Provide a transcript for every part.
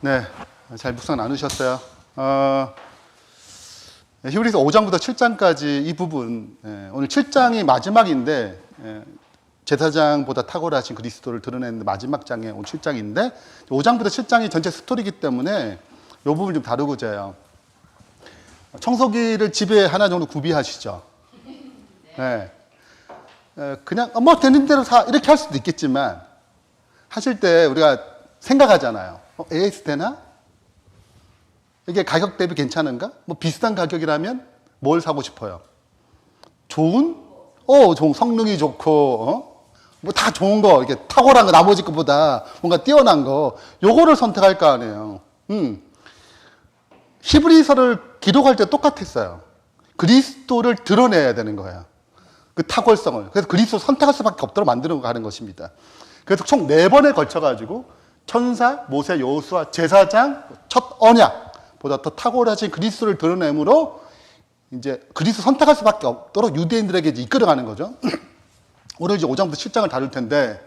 네, 잘 묵상 나누셨어요. 히브리서 5장부터 7장까지 이 부분, 오늘 7장이 마지막인데 제사장보다 탁월하신 그리스도를 드러내는 마지막 장의 오늘 7장인데 5장부터 7장이 전체 스토리이기 때문에 이 부분을 좀 다루고자 해요. 청소기를 집에 하나 정도 구비하시죠. 네. 그냥 뭐 되는 대로 사 이렇게 할 수도 있겠지만 하실 때 우리가 생각하잖아요. AS 되나? 이게 가격 대비 괜찮은가? 뭐 비슷한 가격이라면 뭘 사고 싶어요? 좋은 성능이 좋고, 뭐 다 좋은 거, 이렇게 탁월한 거, 나머지 것보다 뭔가 뛰어난 거, 요거를 선택할 거 아니에요. 히브리서를 기록할 때 똑같았어요. 그리스도를 드러내야 되는 거예요. 그 탁월성을. 그래서 그리스도 선택할 수밖에 없도록 만드는 거 하는 것입니다. 그래서 총 4번에 걸쳐가지고 천사, 모세, 여호수아, 제사장, 첫 언약보다 더 탁월하신 그리스도를 드러내므로 이제 그리스도 선택할 수밖에 없도록 유대인들에게 이제 이끌어가는 거죠. 오늘 이제 5장부터 7장을 다룰 텐데,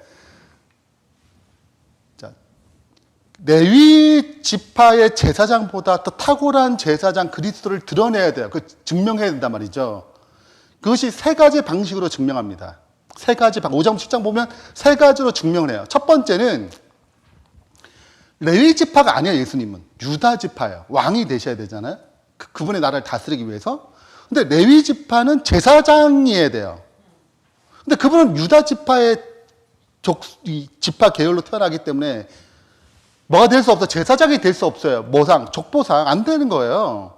자, 레위 지파의 제사장보다 더 탁월한 제사장 그리스도를 드러내야 돼요. 그 증명해야 된단 말이죠. 그것이 3가지 방식으로 증명합니다. 3가지 5장 7장 보면 3가지로 증명을 해요. 첫 번째는 레위 지파가 아니에요. 예수님은 유다 지파예요. 왕이 되셔야 되잖아요. 그분의 나라를 다스리기 위해서. 근데 레위 지파는 제사장이어야 돼요. 근데 그분은 유다 지파의 지파 계열로 태어나기 때문에 뭐가 될 수 없어. 제사장이 될 수 없어요. 모상, 족보상 안 되는 거예요.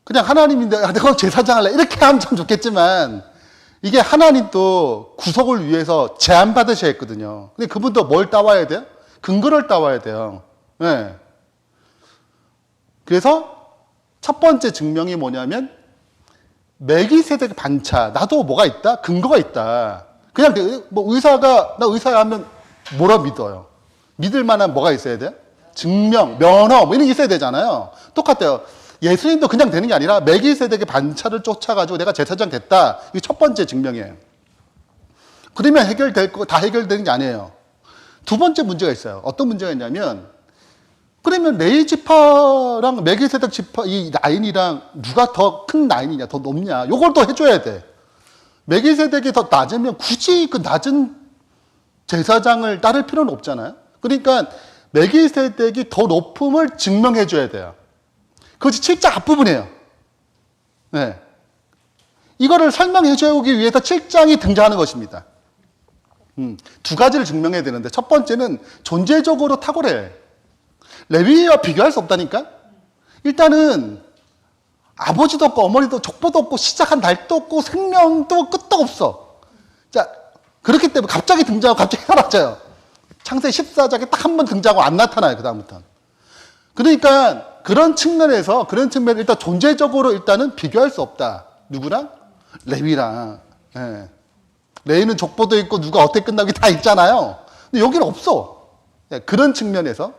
그냥 하나님인데 내가 제사장 할래 이렇게 하면 참 좋겠지만 이게 하나님도 구속을 위해서 제한받으셔야 했거든요. 근데 그분도 뭘 따와야 돼요? 근거를 따와야 돼요. 네. 그래서 첫 번째 증명이 뭐냐면 멜기세덱 반차. 나도 뭐가 있다? 근거가 있다. 그냥 뭐 의사가 나 의사야 하면 뭐라 믿어요? 믿을 만한 뭐가 있어야 돼요? 증명, 면허 뭐 이런 게 있어야 되잖아요. 똑같아요. 예수님도 그냥 되는 게 아니라 멜기세덱의 반차를 쫓아가지고 내가 제사장 됐다. 이게 첫 번째 증명이에요. 그러면 다 해결되는 게 아니에요. 두 번째 문제가 있어요. 어떤 문제가 있냐면, 그러면 레위 지파랑 멜기세덱 지파 이 라인이랑 누가 더 큰 라인이냐, 더 높냐, 요걸 또 해줘야 돼. 멜기세덱이 더 낮으면 굳이 그 낮은 제사장을 따를 필요는 없잖아요. 그러니까 멜기세덱이 더 높음을 증명해줘야 돼요. 그것이 7장 앞부분이에요. 네. 이거를 설명해 주기 위해서 7장이 등장하는 것입니다. 2가지를 증명해야 되는데, 첫 번째는 존재적으로 탁월해. 레위와 비교할 수 없다니까? 일단은 아버지도 없고 어머니도 족보도 없고 시작한 날도 없고 생명도 끝도 없어. 자, 그렇기 때문에 갑자기 등장하고 갑자기 사라져요. 창세기 14장에 딱 한 번 등장하고 안 나타나요. 그 다음부터는. 그러니까 그런 측면에서 일단 존재적으로 일단은 비교할 수 없다. 누구랑? 레위랑. 예. 레위는 족보도 있고 누가 어떻게 끝나고 다 있잖아요. 근데 여기는 없어. 예, 그런 측면에서.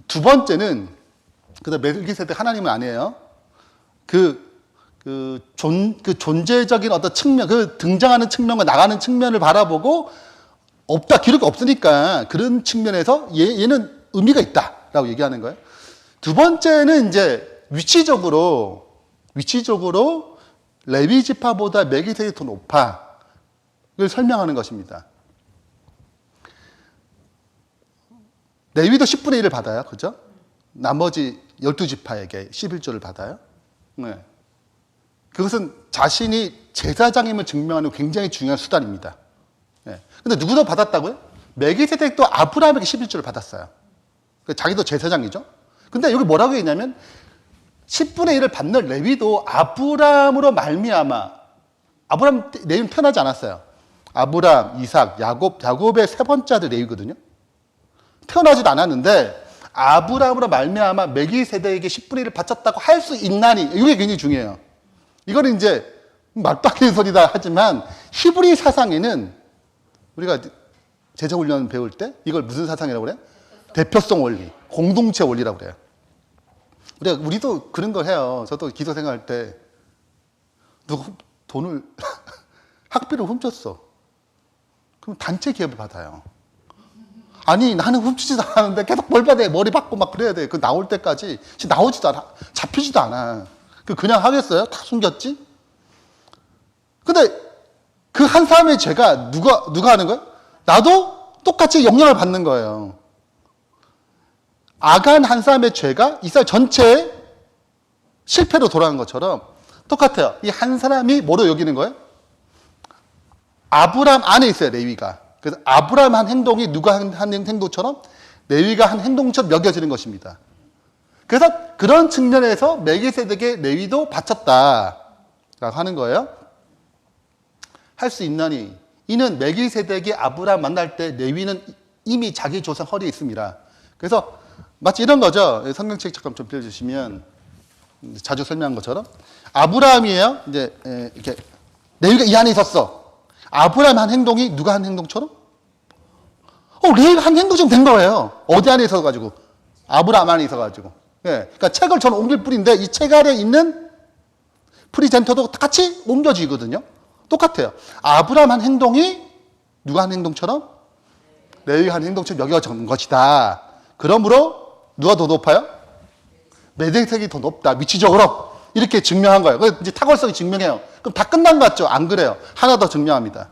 두 번째는 그다음 멜기세덱 하나님은 아니에요. 존재적인 어떤 측면, 그 등장하는 측면과 나가는 측면을 바라보고 없다. 기록이 없으니까 그런 측면에서 얘는 의미가 있다라고 얘기하는 거예요. 두 번째는 이제 위치적으로 레위 지파보다 멜기세덱이 더 높아. 이걸 설명하는 것입니다. 레위도 10분의 1을 받아요. 그죠? 나머지 12지파에게 11조를 받아요. 네. 그것은 자신이 제사장임을 증명하는 굉장히 중요한 수단입니다. 네. 근데 누구도 받았다고요? 멜기세덱도 아브라함에게 11조를 받았어요. 자기도 제사장이죠. 근데 여기 뭐라고 했냐면 10분의 1을 받는 레위도 아브라함으로 말미암아, 아브라함 레위는 태어나지 않았어요. 아브라함, 이삭, 야곱의 세 번째 아들 레위거든요. 태어나지도 않았는데 아브라함으로 말미암아 멜기세덱에게 10분의 1을 바쳤다고 할 수 있나니, 이게 굉장히 중요해요. 이거는 이제 말도 안 되는 소리다 하지만 히브리 사상에는 우리가 제자훈련 배울 때 이걸 무슨 사상이라고 그래요? 대표성 원리, 공동체 원리라고 그래요. 우리도 그런 거 해요. 저도 기도 생활할 때 누구 돈을 학비를 훔쳤어. 그럼 단체 기업을 받아요. 아니, 나는 훔치지도 않았는데 계속 벌 받아야 머리 받고 막 그래야 돼. 그 나올 때까지. 지금 나오지도 않아. 잡히지도 않아. 그냥 하겠어요? 다 숨겼지? 근데 그 한 사람의 죄가 누가 하는 거야? 나도 똑같이 영향을 받는 거예요. 아간 한 사람의 죄가 이스라엘 전체에 실패로 돌아간 것처럼 똑같아요. 이 한 사람이 뭐로 여기는 거예요? 아브라함 안에 있어요, 레위가. 그래서 아브라함 한 행동이 누가 한 행동처럼 레위가 한 행동처럼 여겨지는 것입니다. 그래서 그런 측면에서 멜기세덱의 레위도 바쳤다라고 하는 거예요. 할 수 있나니 이는 멜기세덱이 아브라함 만날 때 레위는 이미 자기 조상 허리에 있습니다. 그래서 마치 이런 거죠. 성경책 잠깐 좀 빌려주시면 자주 설명한 것처럼 아브라함이에요. 이제 이렇게 레위가 이 안에 있었어. 아브라함 한 행동이 누가 한 행동처럼? 레위가 한 행동처럼 된 거예요. 어디 안에 있어가지고? 아브라함 안에 있어가지고. 예, 그러니까 책을 저는 옮길 뿐인데 이 책 안에 있는 프리젠터도 같이 옮겨지거든요. 똑같아요. 아브라함 한 행동이 누가 한 행동처럼? 레위가 한 행동처럼 여겨진 것이다. 그러므로 누가 더 높아요? 멜기세덱이 더 높다. 위치적으로 이렇게 증명한 거예요. 그래서 이제 탁월성이 증명해요. 그럼 다 끝난 것 같죠? 안 그래요. 하나 더 증명합니다.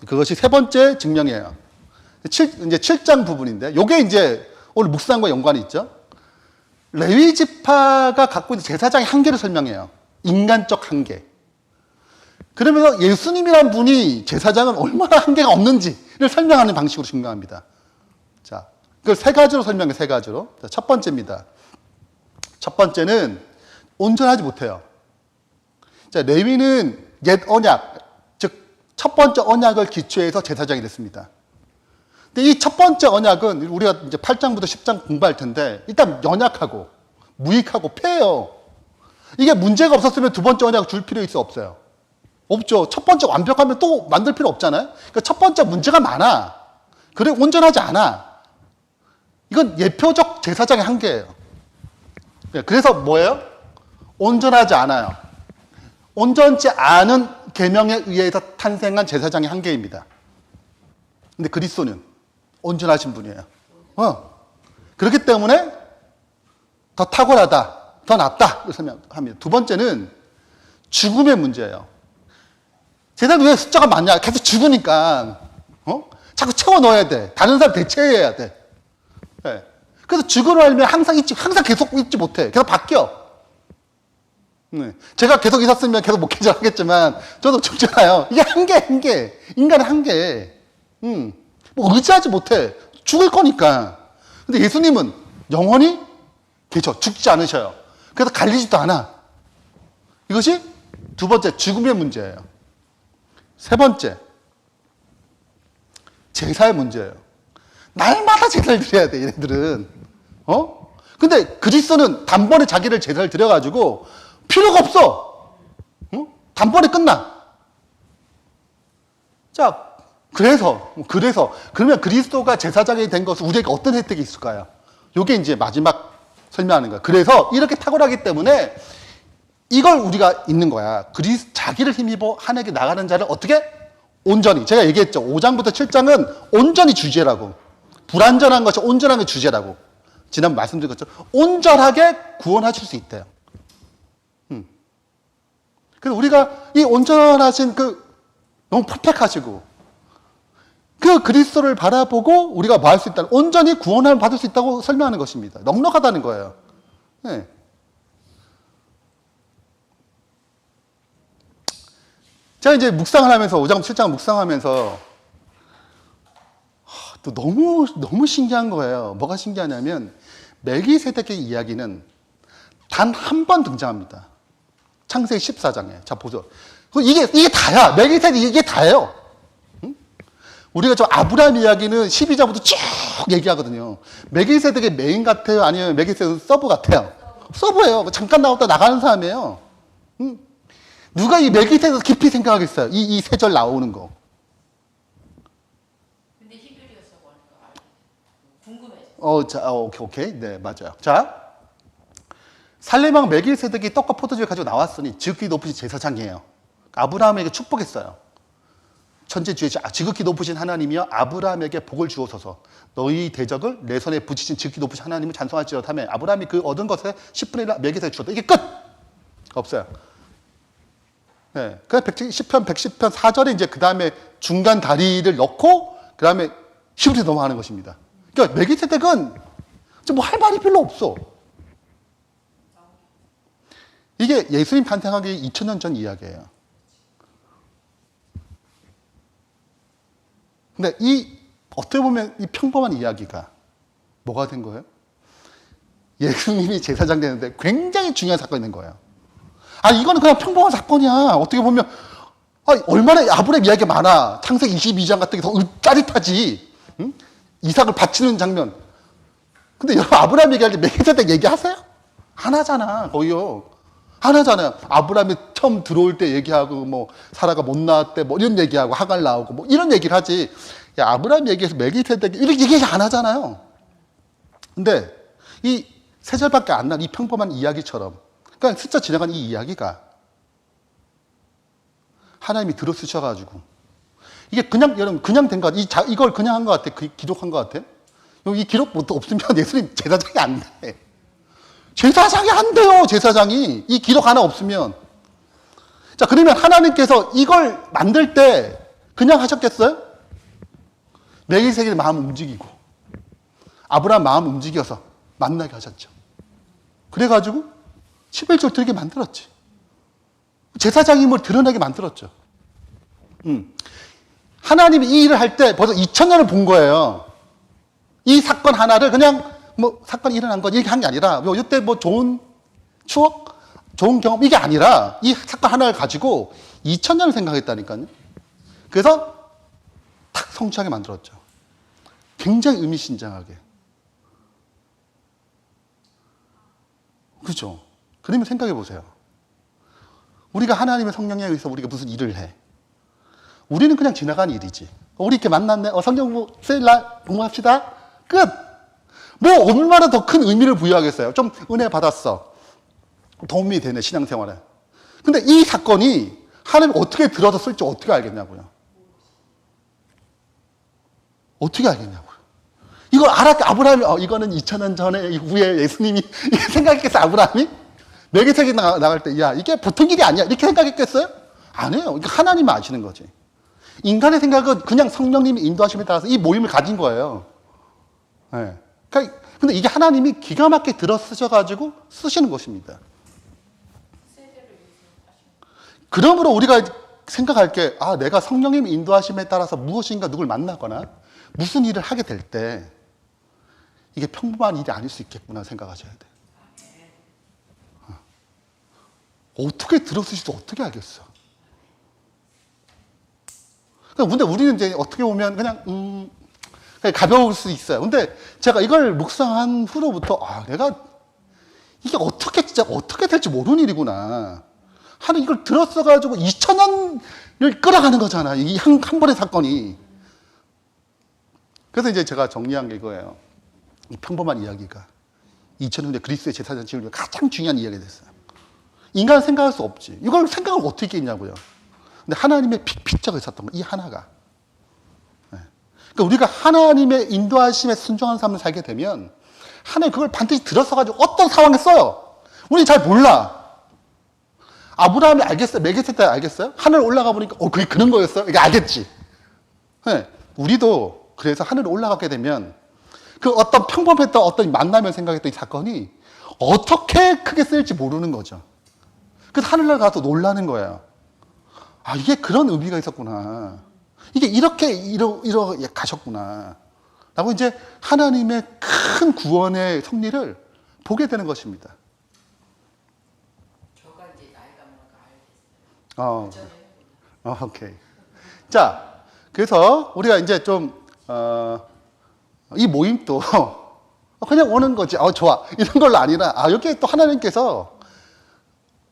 그것이 세 번째 증명이에요. 이제 7장 부분인데, 요게 이제 오늘 묵상과 연관이 있죠. 레위 지파가 갖고 있는 제사장의 한계를 설명해요. 인간적 한계. 그러면서 예수님이란 분이 제사장은 얼마나 한계가 없는지를 설명하는 방식으로 증명합니다. 자, 그걸 세 가지로 설명해, 세 가지로. 자, 첫 번째입니다. 첫 번째는 온전하지 못해요. 자, 레위는 옛 언약, 즉, 첫 번째 언약을 기초해서 제사장이 됐습니다. 근데 이 첫 번째 언약은 우리가 이제 8장부터 10장 공부할 텐데, 일단 연약하고, 무익하고, 폐해요. 이게 문제가 없었으면 두 번째 언약을 줄 필요 있어, 없어요? 없죠. 첫 번째 완벽하면 또 만들 필요 없잖아요? 그러니까 첫 번째 문제가 많아. 그래, 온전하지 않아. 이건 예표적 제사장의 한계예요. 그래서 뭐예요? 온전하지 않아요. 온전치 않은 계명에 의해서 탄생한 제사장의 한계입니다. 근데 그리스도는 온전하신 분이에요. 그렇기 때문에 더 탁월하다, 더 낫다 이렇게 설명합니다. 두 번째는 죽음의 문제예요. 제사장이 왜 숫자가 많냐? 계속 죽으니까 자꾸 채워 넣어야 돼. 다른 사람 대체해야 돼. 네. 그래서 죽으로 알면 항상 계속 있지 못해. 계속 바뀌어. 네. 제가 계속 있었으면 계속 목회자 하겠지만, 저도 죽잖아요. 이게 한계. 인간의 한계. 뭐 의지하지 못해. 죽을 거니까. 근데 예수님은 영원히 계셔. 죽지 않으셔요. 그래서 갈리지도 않아. 이것이 두 번째, 죽음의 문제예요. 세 번째, 제사의 문제예요. 날마다 제사를 드려야 돼, 얘네들은. 근데 그리스도는 단번에 자기를 제사를 드려가지고 필요가 없어. 단번에 끝나. 자, 그래서 그러면 그리스도가 제사장이 된 것은 우리에게 어떤 혜택이 있을까요? 이게 이제 마지막 설명하는 거야. 그래서 이렇게 탁월하기 때문에 이걸 우리가 있는 거야. 자기를 힘입어 하나님께 나가는 자를 어떻게? 온전히. 제가 얘기했죠. 5장부터 7장은 온전히 주제라고. 불완전한 것이 온전한 게 주제라고. 지난번 말씀드린 것처럼 온전하게 구원하실 수 있대요. 그래서 우리가 이 온전하신 너무 퍼펙하시고 그 그리스도를 바라보고 우리가 뭐 할 수 있다. 온전히 구원을 받을 수 있다고 설명하는 것입니다. 넉넉하다는 거예요. 네. 제가 이제 묵상을 하면서 5장 7장 묵상하면서 또 너무 신기한 거예요. 뭐가 신기하냐면 멜기세덱의 이야기는 단 한 번 등장합니다. 창세기 14장에. 자, 보죠. 이게 다야. 멜기세덱 이게 다예요. 응? 우리가 저 아브라함 이야기는 12장부터 쭉 얘기하거든요. 멜기세덱의 메인 같아요? 아니면 멜기세덱은 서브 같아요? 서브예요. 잠깐 나왔다 나가는 사람이에요. 응? 누가 이 멜기세덱에서 깊이 생각하겠어요? 이 세 절 나오는 거. 근데 히브리어서 궁금해져. 자, 오케이. 네, 맞아요. 자, 살렘왕 멜기세덱이 떡과 포도주를 가지고 나왔으니 지극히 높으신 제사장이에요. 아브라함에게 축복했어요. 천지주의 지극히 높으신 하나님이여 아브라함에게 복을 주옵소서. 너희 대적을 내 손에 붙이신 지극히 높으신 하나님을 찬송할지어다 하며 아브라함이 그 얻은 것에 10분의 1 멜기세덱에게 주었다. 이게 끝! 없어요. 네. 그냥 10편 110편 4절에 이제 그 다음에 중간 다리를 넣고 그 다음에 히브리서 넘어가는 것입니다. 그러니까 멜기세덱은 뭐 할 말이 별로 없어. 이게 예수님 탄생하기 2000년 전 이야기예요. 근데 어떻게 보면 이 평범한 이야기가 뭐가 된 거예요? 예수님이 제사장 되는데 굉장히 중요한 사건이 된 거예요. 이거는 그냥 평범한 사건이야. 어떻게 보면, 얼마나 아브라함 이야기가 많아. 창세기 22장 같은 게 더 짜릿하지. 응? 이삭을 바치는 장면. 근데 여러분, 아브라함 얘기할 때 멜기세덱 얘기하세요? 안 하잖아, 거의요. 안 하잖아요. 아브라함이 처음 들어올 때 얘기하고, 뭐, 사라가 못 낳았대, 뭐, 이런 얘기하고, 하갈 나오고, 뭐, 이런 얘기를 하지. 야, 아브라함 얘기해서 멜기세덱, 이렇게 얘기 안 하잖아요. 근데, 이 세 절밖에 안 난 이 평범한 이야기처럼, 그러니까 스쳐 지나간 이 이야기가 하나님이 들어쓰셔가지고, 이게 그냥, 여러분, 그냥 된 것 같아. 이걸 그냥 한 것 같아. 기록한 것 같아. 이 기록부터 없으면 예수님 제사장이 안 돼. 제사장이 안 돼요, 제사장이. 이 기록 하나 없으면. 자, 그러면 하나님께서 이걸 만들 때 그냥 하셨겠어요? 멜기세덱의 마음 움직이고, 아브라함 마음 움직여서 만나게 하셨죠. 그래가지고 11절 드리게 만들었지. 제사장임을 드러나게 만들었죠. 하나님이 이 일을 할 때 벌써 2000년을 본 거예요. 이 사건 하나를 그냥 뭐 사건이 일어난 거 이렇게 한 게 아니라 이때 뭐 좋은 추억, 좋은 경험 이게 아니라 이 사건 하나를 가지고 2000년을 생각했다니까요. 그래서 탁 성취하게 만들었죠. 굉장히 의미심장하게. 그죠? 그러면 생각해 보세요. 우리가 하나님의 성령에 의해서 우리가 무슨 일을 해. 우리는 그냥 지나간 일이지. 우리 이렇게 만났네. 성경 공부합시다. 끝. 뭐 얼마나 더 큰 의미를 부여하겠어요. 좀 은혜 받았어. 도움이 되네, 신앙생활에. 근데 이 사건이 하나님 어떻게 들어서 쓸지 어떻게 알겠냐고요. 어떻게 알겠냐고요. 이걸 알았게 아브라함이 이거는 2000년 전에 이후에 예수님이 이렇게 생각했겠어요, 아브라함이? 멜기세덱이 나갈 때 야, 이게 보통 일이 아니야. 이렇게 생각했겠어요? 아니에요. 이게 하나님이 아시는 거지. 인간의 생각은 그냥 성령님이 인도하심에 따라서 이 모임을 가진 거예요. 네. 근데 이게 하나님이 기가 막히게 들어 쓰셔가지고 쓰시는 것입니다. 그러므로 우리가 생각할 게, 내가 성령님 인도하심에 따라서 무엇인가 누굴 만나거나 무슨 일을 하게 될 때 이게 평범한 일이 아닐 수 있겠구나 생각하셔야 돼. 어떻게 들어쓰시지 어떻게 알겠어? 근데 우리는 이제 어떻게 보면 그냥 가벼울 수 있어요. 근데 제가 이걸 묵상한 후로부터 내가 이게 진짜 어떻게 될지 모르는 일이구나. 하는 이걸 들었어가지고 2000년을 끌어가는 거잖아. 이 한 번의 사건이. 그래서 이제 제가 정리한 게 이거예요. 이 평범한 이야기가 2000년대 그리스의 제사장 지을 가장 중요한 이야기가 됐어요. 인간은 생각할 수 없지. 이걸 생각을 어떻게 했냐고요. 근데 하나님의 픽처가 있었던 거, 이 하나가. 네. 그러니까 우리가 하나님의 인도하심에 순종하는 삶을 살게 되면 하나님 그걸 반드시 들어서가지고 어떤 상황에 써요. 우리는 잘 몰라. 아브라함이 알겠어요? 멜기세덱 알겠어요? 하늘 올라가 보니까 그게 그런 거였어요? 이게 알겠지. 네. 우리도 그래서 하늘에 올라가게 되면 그 어떤 평범했던 어떤 만나면 생각했던 이 사건이 어떻게 크게 쓰일지 모르는 거죠. 그래서 하늘날 가서 놀라는 거예요. 이게 그런 의미가 있었구나. 이게 이렇게 가셨구나. 라고 이제 하나님의 큰 구원의 섭리를 보게 되는 것입니다. 저가 이제 나이가 뭔가 알겠어요. 오케이. 자, 그래서 우리가 이제 좀, 이 모임도 그냥 오는 거지. 좋아. 이런 걸로 아니라, 여기에 또 하나님께서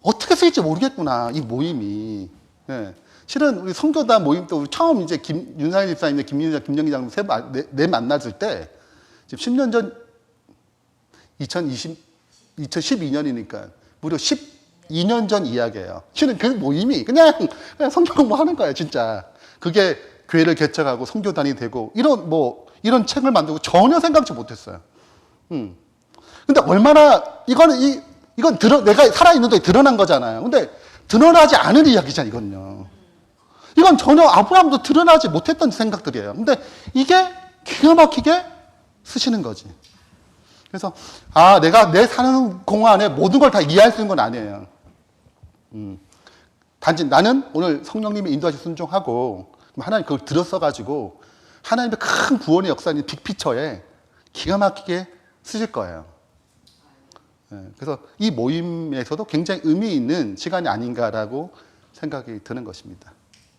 어떻게 쓰일지 모르겠구나. 이 모임이. 네. 실은 우리 선교단 모임도 처음 이제 윤상희 집사님, 김영기 장로 네 만났을 때, 지금 10년 전, 2012년이니까 무려 12년 전 이야기예요. 실은 그 모임이 그냥 성경 공부 하는 거예요, 진짜. 그게 교회를 개척하고 선교단이 되고 이런 책을 만들고 전혀 생각지 못했어요. 근데 얼마나 이건 내가 살아있는데 드러난 거잖아요. 근데 드러나지 않은 이야기잖아요, 이건요. 이건 전혀 아브라함도 드러나지 못했던 생각들이에요. 근데 이게 기가 막히게 쓰시는 거지. 그래서 내가 내 사는 공안에 모든 걸 다 이해할 수 있는 건 아니에요. 단지 나는 오늘 성령님이 인도하시 순종하고 하나님 그걸 들었어가지고 하나님의 큰 구원의 역사인 빅피처에 기가 막히게 쓰실 거예요. 그래서 이 모임에서도 굉장히 의미 있는 시간이 아닌가라고 생각이 드는 것입니다.